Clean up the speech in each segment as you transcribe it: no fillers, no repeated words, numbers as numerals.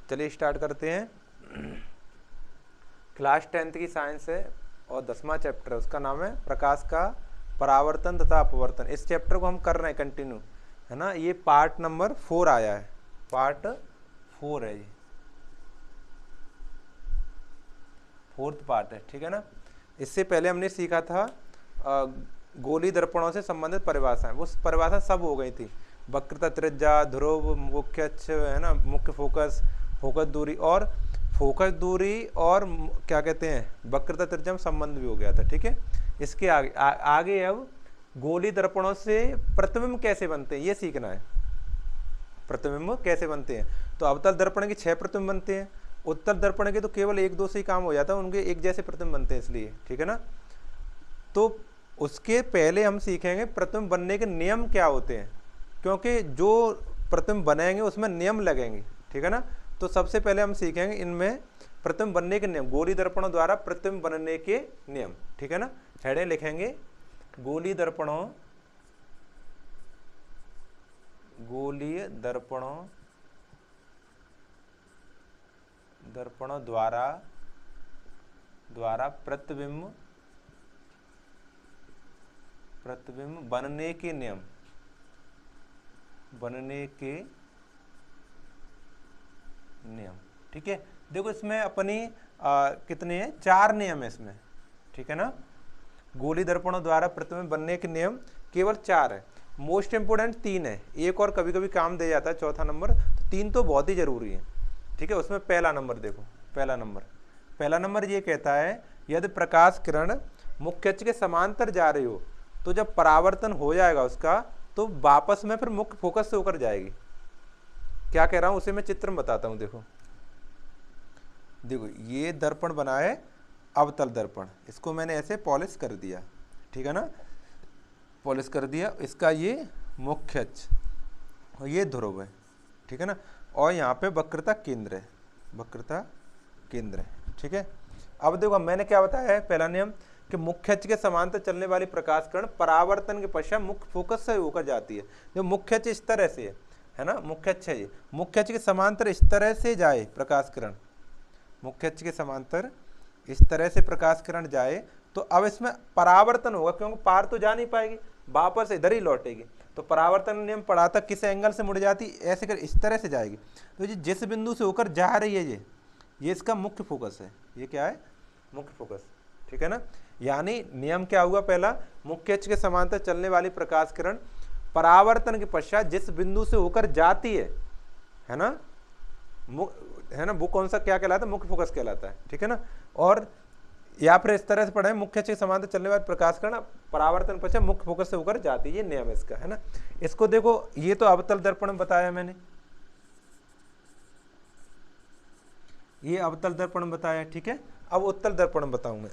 चलिए स्टार्ट करते हैं। क्लास 10th की साइंस है और 10वां चैप्टर है, उसका नाम है प्रकाश का परावर्तन तथा अपवर्तन। इस चैप्टर को हम कर रहे हैं कंटिन्यू, है ना। ये पार्ट नंबर 4 आया है, पार्ट 4 है, ये 4th पार्ट है, ठीक है ना। इससे पहले हमने सीखा था गोली दर्पणों से संबंधित परिभाषाएं, वो परिभाषा सब हो गई थी। वक्रता, त्रिज्या, ध्रुव, मुख्य अक्ष, है ना, मुख्य फोकस, फोकस दूरी और क्या कहते हैं वक्रता त्रिज्या में संबंध भी हो गया था, ठीक है। इसके आगे आगे अब गोली दर्पणों से प्रतिबिंब कैसे बनते हैं ये सीखना है। प्रतिबिंब कैसे बनते हैं, तो अवतल दर्पण के 6 प्रतिबिंब बनते हैं, उत्तल दर्पण के तो केवल 1-2 से ही काम हो जाता है, उनके एक जैसे प्रतिबिंब बनते हैं इसलिए, ठीक है ना। तो उसके पहले हम सीखेंगे प्रतिबिंब बनने के नियम क्या होते हैं, क्योंकि जो प्रतिबिंब बनेंगे उसमें नियम लगेंगे, ठीक है ना। तो सबसे पहले हम सीखेंगे इनमें प्रतिबिंब बनने के नियम, गोली दर्पणों द्वारा प्रतिबिंब बनने के नियम, ठीक है ना। हेडिंग लिखेंगे गोली दर्पणों द्वारा प्रतिबिंब बनने के नियम, ठीक है। देखो इसमें अपनी कितने हैं, 4 नियम है इसमें, ठीक है ना। गोली दर्पणों द्वारा प्रतिबिंब बनने के नियम केवल 4 है, मोस्ट इंपोर्टेंट 3 है, एक और कभी कभी काम दे जाता है चौथा नंबर, तो 3 तो बहुत ही जरूरी है, ठीक है। उसमें पहला नंबर देखो, पहला नंबर ये कहता है यदि प्रकाश किरण मुख्य अक्ष के समांतर जा रही हो तो जब परावर्तन हो जाएगा उसका तो वापस में फिर मुख्य फोकस से होकर जाएगी। क्या कह रहा हूं उसे मैं चित्र में बताता हूं। देखो ये दर्पण बना है अवतल दर्पण, इसको मैंने ऐसे पॉलिश कर दिया, ठीक है ना, पॉलिश कर दिया। इसका ये मुख्य अक्ष और ये ध्रुव है, ठीक है ना, और यहाँ पे वक्रता केंद्र है, ठीक है। अब देखो मैंने क्या बताया है, पहला नियम कि मुख्य अक्ष के समांतर चलने वाली प्रकाश किरण परावर्तन के पश्चात मुख्य फोकस से होकर जाती है। जो मुख्य अक्ष इस तरह से है ना, मुख्य अक्ष है ये, मुख्य अक्ष के समांतर इस तरह से जाए प्रकाश किरण, मुख्य अक्ष के समांतर इस तरह से प्रकाश किरण जाए तो अब इसमें परावर्तन होगा, क्योंकि पार तो जा नहीं पाएगी, वापस इधर ही लौटेगी। तो परावर्तन नियम पढ़ा था, किस एंगल से मुड़ जाती, ऐसे कर इस तरह से जाएगी। तो ये जिस बिंदु से होकर जा रही है ये इसका मुख्य फोकस है, ये क्या है, मुख्य फोकस, ठीक है ना। यानी नियम क्या हुआ, पहला मुख्य अक्ष के समांतर चलने वाली प्रकाश किरण परावर्तन के पश्चात जिस बिंदु से होकर जाती है ना, वो कौन सा क्या कहलाता है, मुख्य फोकस कहलाता है, ठीक है ना। और या फिर इस तरह से पढ़े, मुख्य अक्ष के समांतर चलने वाली प्रकाश किरण परावर्तन पश्चात मुख्य फोकस से होकर जाती है, ये नियम है इसका, है ना। इसको देखो, ये तो अवतल दर्पण में बताया मैंने, ये अवतल दर्पण बताया, ठीक है। अब उत्तल दर्पण बताऊं मैं।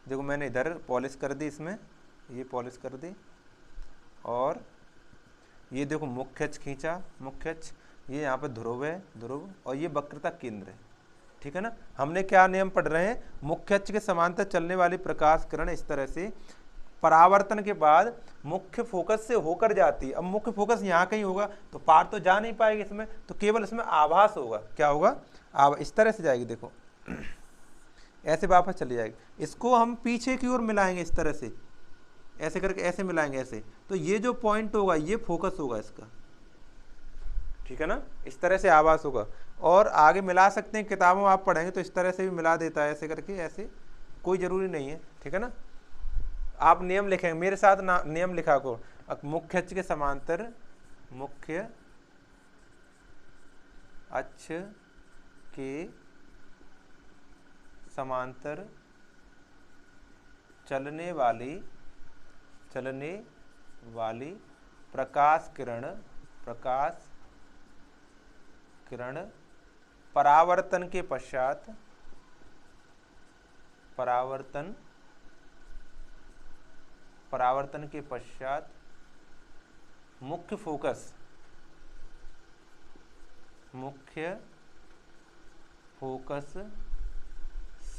देखो मैंने इधर पॉलिश कर दी, इसमें ये पॉलिश कर दी, और ये देखो मुख्य अक्ष खींचा, मुख्य अक्ष, ये यहाँ पे ध्रुव है, और ये वक्रता केंद्र है, ठीक है ना। हमने क्या नियम पढ़ रहे हैं, मुख्य अक्ष के समांतर चलने वाली प्रकाश किरण इस तरह से परावर्तन के बाद मुख्य फोकस से होकर जाती है। अब मुख्य फोकस यहाँ कहीं होगा तो पार तो जा नहीं पाएगी इसमें, तो केवल इसमें आभास होगा, क्या होगा, इस तरह से जाएगी, देखो ऐसे वापस चली जाएगी। इसको हम पीछे की ओर मिलाएंगे इस तरह से, ऐसे करके ऐसे मिलाएंगे ऐसे, तो ये जो पॉइंट होगा ये फोकस होगा इसका, ठीक है ना, इस तरह से आभास होगा। और आगे मिला सकते हैं, किताबों में आप पढ़ेंगे तो इस तरह से भी मिला देता है, ऐसे करके, ऐसे कोई जरूरी नहीं है, ठीक है ना। आप नियम लिखेंगे मेरे साथ, नियम लिखा को, मुख्य अक्ष के समांतर, मुख्य अक्ष के समांतर चलने वाली प्रकाश किरण परावर्तन के पश्चात मुख्य फोकस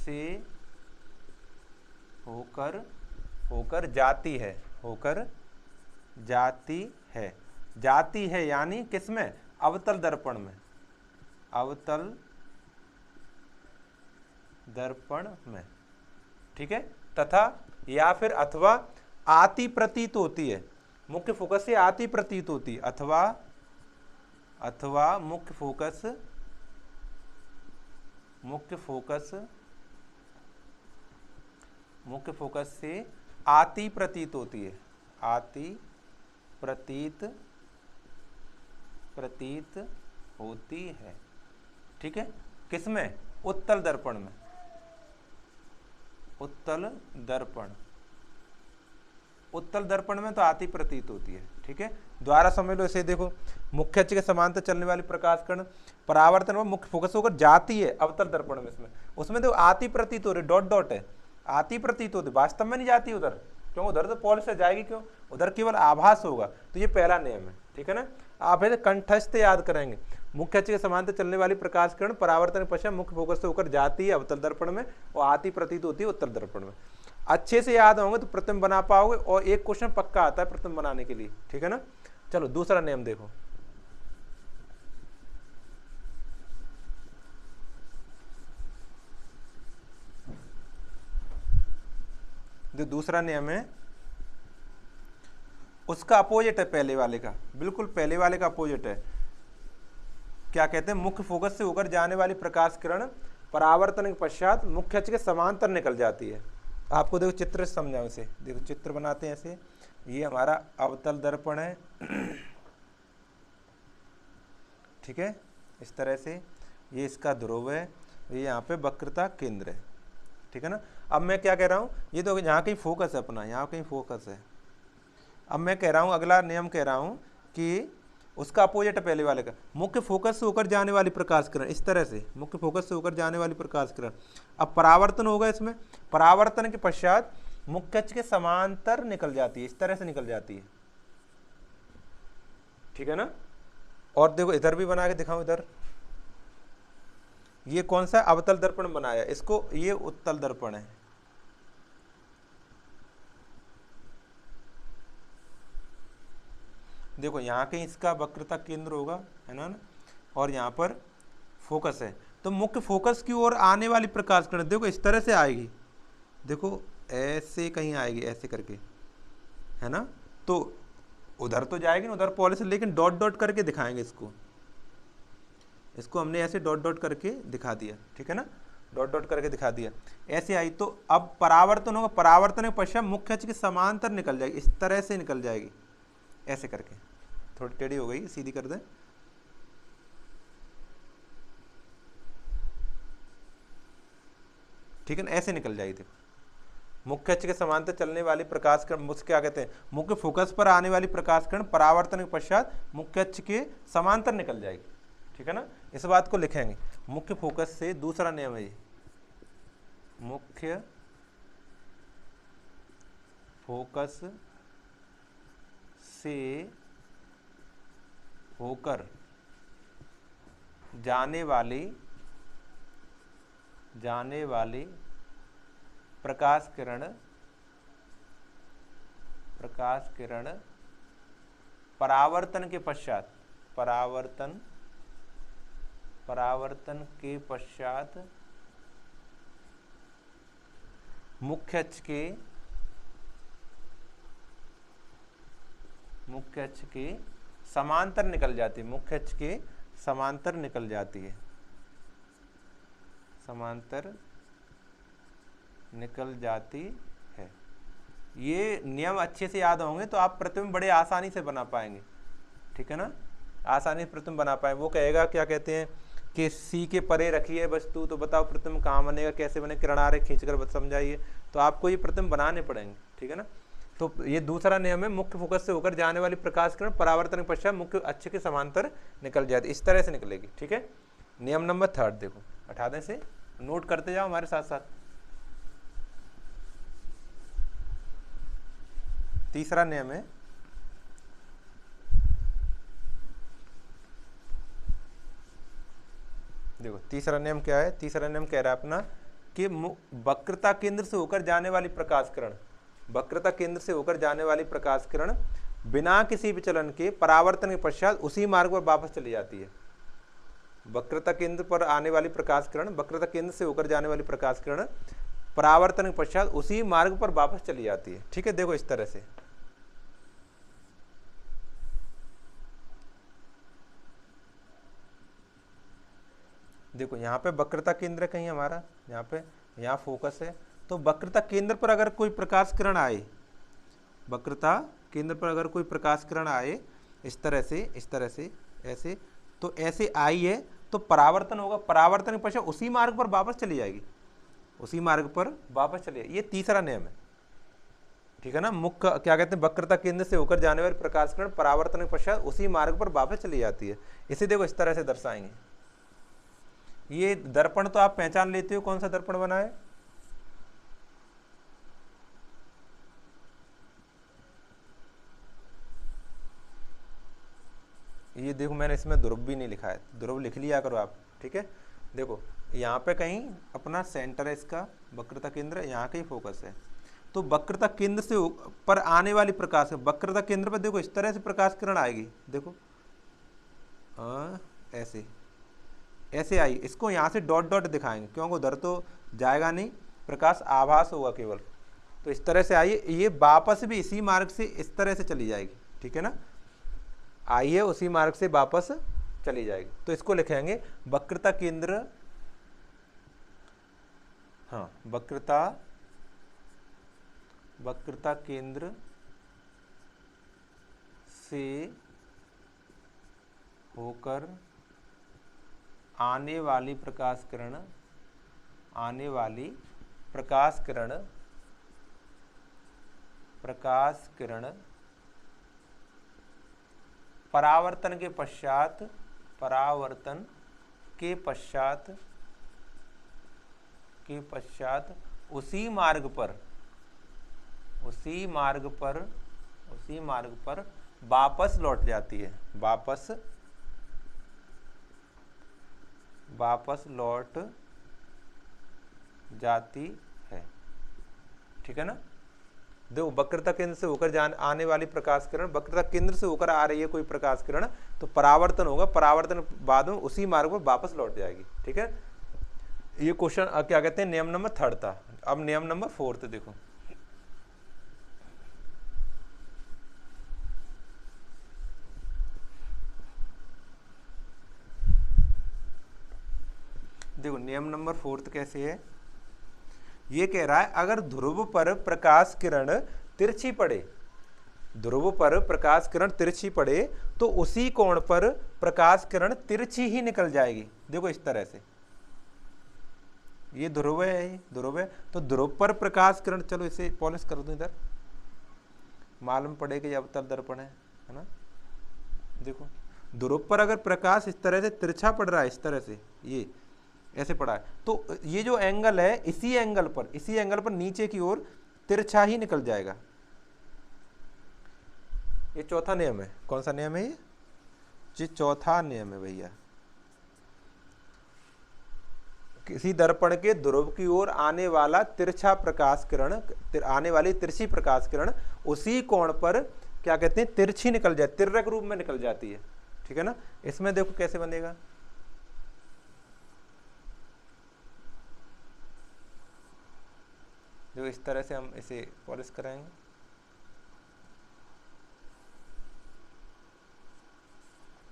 से होकर जाती है, जाती है यानी किसमें, अवतल दर्पण में, अवतल दर्पण में, ठीक है, तथा या फिर अथवा आती प्रतीत होती है, मुख्य फोकस से आती प्रतीत होती है, अथवा मुख्य फोकस से आती प्रतीत होती है, आती प्रतीत होती है, ठीक है, किसमें? उत्तल दर्पण में, उत्तल दर्पण में तो आती प्रतीत होती है, ठीक है। द्वारा समझ लो इसे, देखो मुख्य अक्ष के समांतर चलने वाली प्रकाश किरण परावर्तन में मुख्य फोकस होकर जाती है अवतल दर्पण में, उसमें देखो आती प्रतीत हो रही, डॉट डॉट है, आती प्रतीत होती, वास्तव में नहीं जाती उधर, क्यों? उधर तो पॉलिश से जाएगी, क्यों? उधर केवल आभास होगा। तो ये पहला नियम है, ठीक है ना। आप ऐसे कंठस्थ याद करेंगे, मुख्य अक्ष के समांतर चलने वाली प्रकाश किरण परावर्तन के पश्चात मुख्य फोकस से होकर जाती है अवतल दर्पण में और आती प्रतीत होती है उत्तल दर्पण में। अच्छे से याद होंगे तो प्रतिबिंब बना पाओगे, और एक क्वेश्चन पक्का आता है प्रतिबिंब बनाने के लिए, ठीक है ना। चलो दूसरा नियम देखो, जो दूसरा नियम है उसका अपोजिट है पहले वाले का, बिल्कुल पहले वाले का अपोजिट है। क्या कहते हैं? मुख्य फोकस से होकर जाने वाली प्रकाश किरण परावर्तन के पश्चात मुख्य अक्ष के समांतर निकल जाती है। आपको देखो चित्र से समझाओ इसे, देखो चित्र बनाते हैं ऐसे, ये हमारा अवतल दर्पण है, ठीक है, इस तरह से, ये इसका ध्रुव है, ये यहाँ पे वक्रता केंद्र है, ठीक है ना। अब मैं क्या कह रहा हूँ, ये तो यहाँ कहीं फोकस है अपना, यहाँ कहीं फोकस है। अब मैं कह रहा हूँ, अगला नियम कह रहा हूँ कि उसका अपोजिट है पहले वाले का, मुख्य फोकस से होकर जाने वाली प्रकाश किरण, इस तरह से मुख्य फोकस से होकर जाने वाली प्रकाश किरण, अब परावर्तन होगा इसमें, परावर्तन के पश्चात मुख्य अक्ष के समांतर निकल जाती है, इस तरह से निकल जाती है, ठीक है ना। और देखो इधर भी बना के दिखाऊं, इधर ये कौन सा अवतल दर्पण बनाया, इसको ये उत्तल दर्पण है, देखो यहाँ कहीं इसका वक्रता केंद्र होगा, है ना, और यहाँ पर फोकस है, तो मुख्य फोकस की ओर आने वाली प्रकाश किरण देखो इस तरह से आएगी, देखो ऐसे कहीं आएगी, ऐसे करके, है ना। तो उधर तो जाएगी ना, उधर पॉलिश, लेकिन डॉट डॉट करके दिखाएंगे इसको हमने ऐसे डॉट डॉट करके दिखा दिया, ठीक है ना, डॉट डॉट करके दिखा दिया, ऐसे आई। तो अब परावर्तन होगा, परावर्तन के पश्चात मुख्य अक्ष के समांतर निकल जाएगी, इस तरह से निकल जाएगी, ऐसे करके, थोड़ी टेढ़ी हो गई, सीधी कर दें, ठीक है ना, ऐसे निकल जाएगी। देखो मुख्य अक्ष के समांतर चलने वाली प्रकाश किरण, मुझे क्या कहते हैं, मुख्य फोकस पर आने वाली प्रकाश किरण परावर्तन के पश्चात मुख्य अक्ष के समांतर निकल जाएगी, ठीक है ना। इस बात को लिखेंगे, मुख्य फोकस से, दूसरा नियम है ये, मुख्य फोकस से होकर जाने वाली प्रकाश किरण परावर्तन के पश्चात मुख्य अक्ष के समांतर निकल जाती है, मुख्य अक्ष के समांतर निकल जाती है, समांतर निकल जाती है। ये नियम अच्छे से याद होंगे तो आप प्रतिबिंब बड़े आसानी से बना पाएंगे, ठीक है ना, आसानी से प्रतिबिंब बना पाए। वो कहेगा क्या कहते हैं कि सी के परे रखी है वस्तु, तो बताओ प्रतिबिंब कहाँ बनेगा, कैसे बने, किरणारे खींचकर समझाइए, तो आपको ये प्रतिबिंब बनाने पड़ेंगे, ठीक है ना। तो ये दूसरा नियम है, मुख्य फोकस से होकर जाने वाली प्रकाश किरण परावर्तन के पश्चात मुख्य अक्ष के समांतर निकल जाती, इस तरह से निकलेगी, ठीक है। नियम नंबर 3 देखो, हटा दें से, नोट करते जाओ हमारे साथ साथ। तीसरा नियम है, देखो तीसरा नियम क्या है, तीसरा नियम कह रहा है अपना कि वक्रता केंद्र से होकर जाने वाली प्रकाश किरण, वक्रता केंद्र से होकर जाने वाली प्रकाश किरण बिना किसी विचलन के परावर्तन के पश्चात उसी मार्ग पर वापस चली जाती है। वक्रता केंद्र पर आने वाली प्रकाश किरण, वक्रता केंद्र से होकर जाने वाली प्रकाश किरण परावर्तन के पश्चात उसी मार्ग पर वापस चली जाती है। ठीक है, देखो इस तरह से। देखो यहाँ पे वक्रता केंद्र कहीं हमारा, यहाँ पे, यहाँ फोकस है। तो वक्रता केंद्र पर अगर कोई प्रकाश किरण आए, वक्रता केंद्र पर अगर कोई प्रकाश किरण आए इस तरह से, इस तरह से, ऐसे, तो ऐसे आई है तो परावर्तन होगा, परावर्तन के पश्चात उसी मार्ग पर वापस चली जाएगी, उसी मार्ग पर वापस चली जाएगी। ये तीसरा नियम है। ठीक है ना, मुख्य क्या कहते हैं, वक्रता केंद्र से होकर जाने वाली प्रकाश किरण परावर्तन के पश्चात उसी मार्ग पर वापस चली जाती है। इसे देखो इस तरह से दर्शाएंगे। ये दर्पण तो आप पहचान लेते हो, कौन सा दर्पण बना है? ये देखो मैंने इसमें ध्रुव भी नहीं लिखा है, ध्रुव लिख लिया करो आप। ठीक है, देखो यहाँ पे कहीं अपना सेंटर है इसका, वक्रता केंद्र यहाँ कहीं फोकस है। तो वक्रता केंद्र से पर आने वाली प्रकाश, वक्रता केंद्र पर देखो इस तरह से प्रकाश किरण आएगी। देखो ऐसे ऐसे आई, इसको यहाँ से डॉट डॉट दिखाएंगे क्योंकि उधर तो जाएगा नहीं, प्रकाश आभास होगा केवल। तो इस तरह से आई, ये वापस भी इसी मार्ग से इस तरह से चली जाएगी। ठीक है ना, आई है उसी मार्ग से वापस चली जाएगी। तो इसको लिखेंगे वक्रता केंद्र, हाँ वक्रता केंद्र से होकर आने वाली प्रकाश किरण, आने वाली प्रकाश किरण परावर्तन के पश्चात उसी मार्ग पर वापस लौट जाती है, वापस लौट जाती है। ठीक है ना, देखो वक्रता केंद्र से होकर आने वाली प्रकाश किरण, वक्रता केंद्र से होकर आ रही है कोई प्रकाश किरण, तो परावर्तन होगा, परावर्तन बाद में उसी मार्ग पर वापस लौट जाएगी। ठीक है, ये क्वेश्चन क्या कहते हैं, नियम नंबर 3 था। अब नियम नंबर 4 देखो। देखो नियम नंबर 4 कैसे है, ये कह रहा है अगर ध्रुव पर प्रकाश किरण तिरछी पड़े, ध्रुव पर प्रकाश किरण तिरछी पड़े तो उसी कोण पर प्रकाश किरण तिरछी ही निकल जाएगी। देखो इस तरह से, ये ध्रुव है, ध्रुव है, तो ध्रुव पर प्रकाश किरण, चलो इसे पॉलिश कर दो, इधर मालूम पड़ेगा ये अवतल दर्पण है ना। देखो ध्रुव पर अगर प्रकाश इस तरह से तिरछा पड़ रहा है, इस तरह से ये ऐसे पड़ा है, तो ये जो एंगल है इसी एंगल पर नीचे की ओर तिरछा ही निकल जाएगा। ये चौथा नियम है। कौन सा नियम है ये चौथा नियम है भैया। किसी दर्पण के ध्रुव की ओर आने वाला तिरछा प्रकाश किरण, आने वाली तिरछी प्रकाश किरण उसी कोण पर क्या कहते हैं, तिरछी निकल जाए, तिर्यक रूप में निकल जाती है। ठीक है ना, इसमें देखो कैसे बनेगा, जो इस तरह से हम इसे पॉलिश कराएंगे।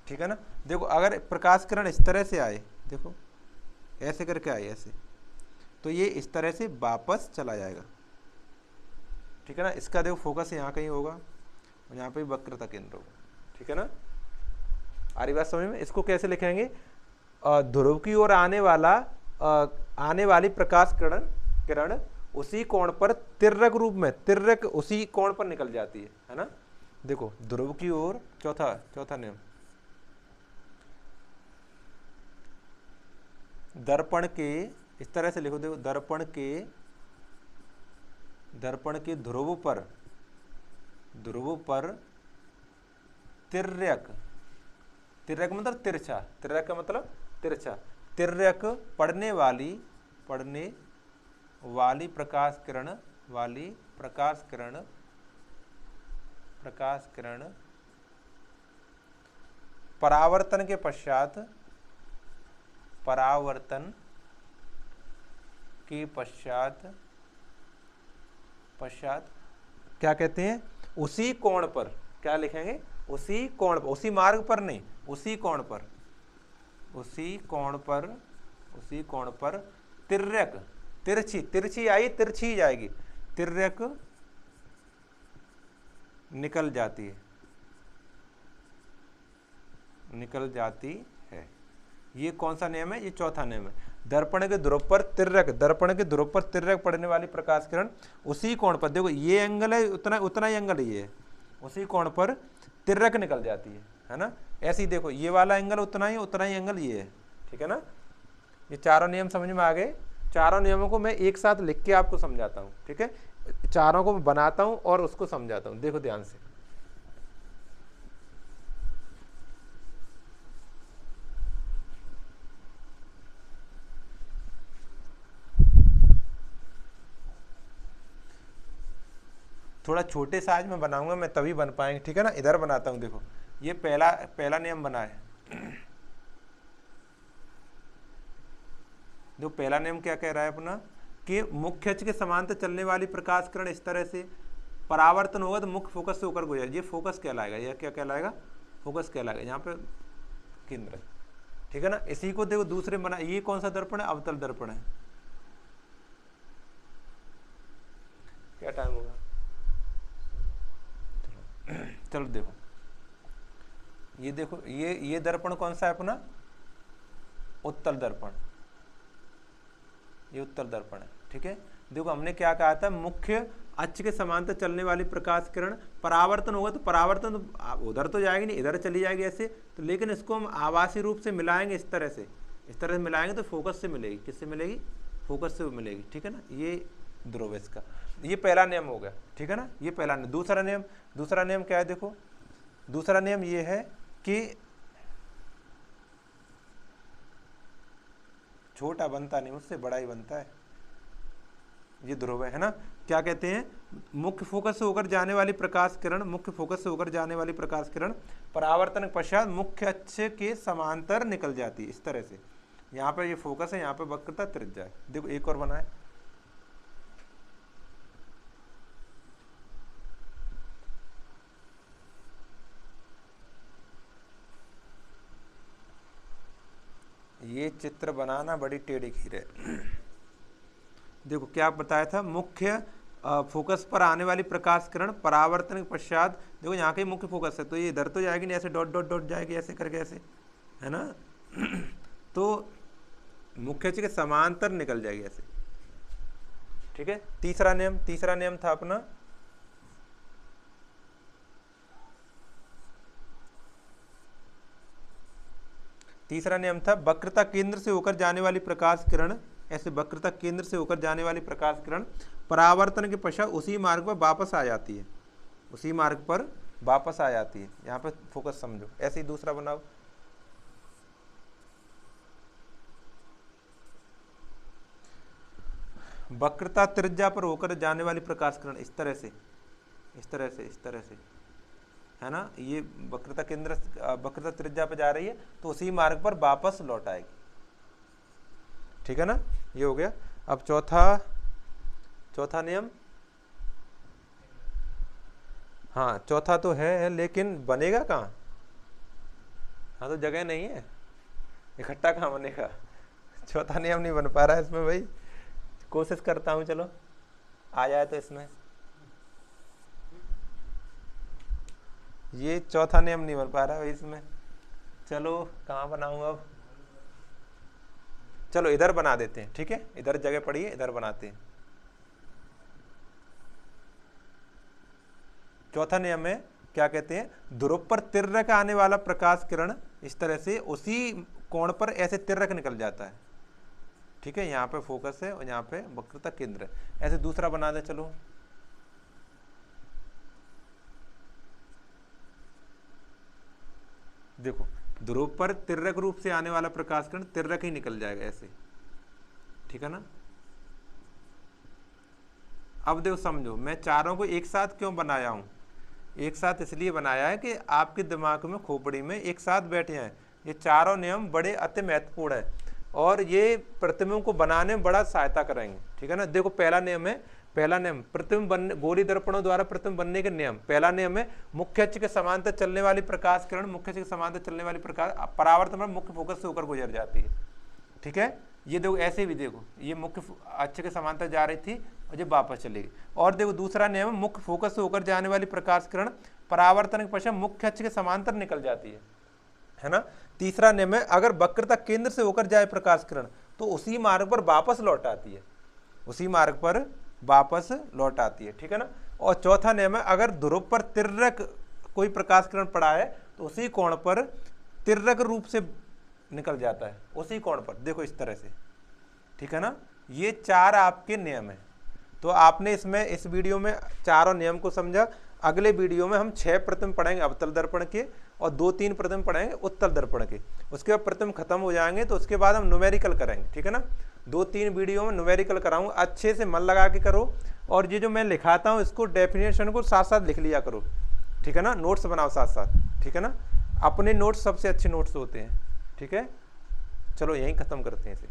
ठीक है ना, देखो अगर प्रकाश किरण इस तरह से आए, देखो ऐसे करके आए ऐसे, तो ये इस तरह से वापस चला जाएगा। ठीक है ना, इसका देखो फोकस यहाँ कहीं होगा और यहाँ पे वक्रता केंद्र होगा। ठीक है ना, आ रही बात समझ में। इसको कैसे लिखेंगे, ध्रुव की ओर आने वाली प्रकाश किरण उसी कोण पर तिर्यक रूप में, तिर्यक उसी कोण पर निकल जाती है ना। देखो ध्रुव की ओर, चौथा नियम, दर्पण के, इस तरह से लिखो, देखो दर्पण के ध्रुव पर तिर्यक मतलब तिरछा, तिर्यक का मतलब तिरछा, तिर्यक पड़ने वाली प्रकाश किरण प्रकाश किरण परावर्तन के पश्चात, परावर्तन के पश्चात क्या कहते हैं, उसी कोण पर, क्या लिखेंगे, उसी कोण पर, उसी मार्ग पर नहीं, उसी कोण पर, उसी कोण पर, उसी कोण पर तिर्यक, तिरछी, तिरछी आई तिरछी जाएगी, तिर्यक निकल जाती है, निकल जाती है। ये कौन सा नियम है, ये चौथा नियम है। दर्पण के ध्रुव पर तिर्यक, दर्पण के ध्रुव पर तिर्यक पड़ने वाली प्रकाश किरण उसी कोण पर, देखो ये एंगल है, उतना ही एंगल ये है, उसी कोण पर तिर्यक निकल जाती है ना। ऐसे ही देखो ये वाला एंगल उतना ही एंगल ये है, ठीक है ना। ये चारों नियम समझ में आ गए। चारों नियमों को मैं एक साथ लिख के आपको समझाता हूँ, ठीक है। चारों को बनाता हूँ और उसको समझाता हूँ, देखो ध्यान से। थोड़ा छोटे साइज में बनाऊंगा मैं, तभी बन पाएंगे, ठीक है ना। इधर बनाता हूं, देखो ये पहला नियम बना है। जो पहला नियम क्या कह रहा है अपना, कि मुख्य अक्ष के समांतर चलने वाली प्रकाश किरण इस तरह से परावर्तन होगा तो मुख्य फोकस से होकर गुजर, ये फोकस कहलाएगा, यह क्या कहलाएगा, फोकस कहलाएगा, यहाँ पे केंद्र, ठीक है ना। इसी को देखो दूसरे बना, ये कौन सा दर्पण है, अवतल दर्पण है। क्या टाइम होगा, चलो देखो, ये देखो ये दर्पण कौन सा है अपना, उत्तल दर्पण, ये उत्तल दर्पण है, ठीक है। देखो हमने क्या कहा था, मुख्य अक्ष के समांतर चलने वाली प्रकाश किरण परावर्तन होगा तो परावर्तन तो उधर तो जाएगी नहीं, इधर चली जाएगी ऐसे, तो लेकिन इसको हम आभासी रूप से मिलाएंगे, इस तरह से मिलाएंगे तो फोकस से मिलेगी, किससे मिलेगी, फोकस से मिलेगी, ठीक है ना। ये ध्रुव इसका, ये पहला नियम हो गया, ठीक है ना। ये पहला नियम। दूसरा नियम क्या है, देखो दूसरा नियम ये है कि छोटा बनता नहीं, उससे बड़ा ही बनता है, ये ध्रुव है ना। क्या कहते हैं, मुख्य फोकस से होकर जाने वाली प्रकाश किरण, मुख्य फोकस से होकर जाने वाली प्रकाश किरण परावर्तन के पश्चात मुख्य अक्ष के समांतर निकल जाती है, इस तरह से। यहाँ पे ये फोकस है, यहाँ पे वक्रता त्रिज्या है। देखो एक और बनाए, ये चित्र बनाना बड़ी टेढ़ी खीर है। देखो क्या बताया था, मुख्य फोकस पर आने वाली प्रकाश किरण परावर्तन के पश्चात, देखो यहाँ के मुख्य फोकस है तो ये इधर तो जाएगी नहीं, ऐसे डॉट डॉट डॉट जाएगी ऐसे करके, ऐसे है ना। तो मुख्य अक्ष के समांतर निकल जाएगी ऐसे, ठीक है। तीसरा नियम था अपना, तीसरा नियम था वक्रता केंद्र से होकर जाने वाली प्रकाश किरण, ऐसे वक्रता केंद्र से होकर जाने वाली प्रकाश किरण परावर्तन के पश्चात उसी मार्ग पर वापस आ जाती है, उसी मार्ग पर वापस आ जाती है। यहाँ पे फोकस समझो। ऐसे ही दूसरा बनाओ, वक्रता त्रिज्या पर होकर जाने वाली प्रकाश किरण इस तरह से, इस तरह से, इस तरह से, है ना। ये वक्रता केंद्र, वक्रता त्रिज्या पर जा रही है तो उसी मार्ग पर वापस लौट आएगी, ठीक है ना। ये हो गया। अब चौथा नियम, हाँ चौथा तो है लेकिन बनेगा कहाँ, हाँ तो जगह नहीं है, इकट्ठा कहाँ बनेगा। चौथा नियम नहीं बन पा रहा है इसमें भाई, कोशिश करता हूँ, चलो आ जाए तो इसमें। ये चौथा नियम नहीं बन पा रहा है इसमें, चलो कहाँ बनाऊँ अब, चलो इधर बना देते हैं, ठीक है। इधर जगह पड़ी है, इधर बनाते हैं। चौथा नियम है, क्या कहते हैं, ध्रुव पर तिर्यक आने वाला प्रकाश किरण इस तरह से उसी कोण पर ऐसे तिर्यक निकल जाता है, ठीक है। यहाँ पे फोकस है और यहाँ पे वक्रता केंद्र है। ऐसे दूसरा बना दे, चलो देखो, ध्रुव पर तिर्यक रूप से आने वाला प्रकाश किरण तिर्यक ही निकल जाएगा ऐसे, ठीक है ना। अब देखो समझो, मैं चारों को एक साथ क्यों बनाया हूं, एक साथ इसलिए बनाया है कि आपके दिमाग में, खोपड़ी में एक साथ बैठे हैं। ये चारों नियम बड़े अति महत्वपूर्ण है और ये प्रतिबिंब को बनाने में बड़ा सहायता करेंगे। ठीक है ना। देखो पहला नियम है, पहला नियम प्रतिबिंब बनने, गोली दर्पणों द्वारा प्रतिबिंब बनने के नियम। पहला नियम है मुख्य अक्ष के समांतर चलने वाली प्रकाश किरण, मुख्य अक्ष के समांतर चलने वाली प्रकाश परावर्तन पर मुख्य फोकस से होकर गुजर जाती है। ठीक है। ये देखो ऐसे भी देखो, ये मुख्य अक्ष के समांतर जा रही थी और ये वापस चलेगी। और देखो दूसरा नियम, मुख्य फोकस से होकर जाने वाली प्रकाश किरण परावर्तन के पश्चात मुख्य अक्ष के समांतर निकल जाती है ना। तीसरा नियम है, अगर वक्रता केंद्र से होकर जाए प्रकाश किरण तो उसी मार्ग पर वापस लौट आती है, उसी मार्ग पर वापस लौट आती है। ठीक है ना। और चौथा नियम है, अगर ध्रुव पर तिर्यक कोई प्रकाश किरण पड़ा है तो उसी कोण पर तिर्यक रूप से निकल जाता है, उसी कोण पर। देखो इस तरह से। ठीक है ना। ये चार आपके नियम है। तो आपने इसमें इस वीडियो में चारों नियम को समझा। अगले वीडियो में हम 6 प्रतिबिंब पढ़ेंगे अवतल दर्पण के और 2-3 प्रतिबिंब पढ़ेंगे उत्तल दर्पण के। उसके बाद प्रतिबिंब खत्म हो जाएंगे तो उसके बाद हम न्यूमेरिकल करेंगे। ठीक है ना। 2-3 वीडियो में न्यूमेरिकल कराऊंगा, अच्छे से मन लगा के करो और ये जो मैं लिखाता हूँ इसको डेफिनेशन को साथ साथ लिख लिया करो। ठीक है ना। नोट्स बनाओ साथ साथ। ठीक है ना। अपने नोट्स सबसे अच्छे नोट्स होते हैं। ठीक है। चलो यहीं ख़त्म करते हैं इसे।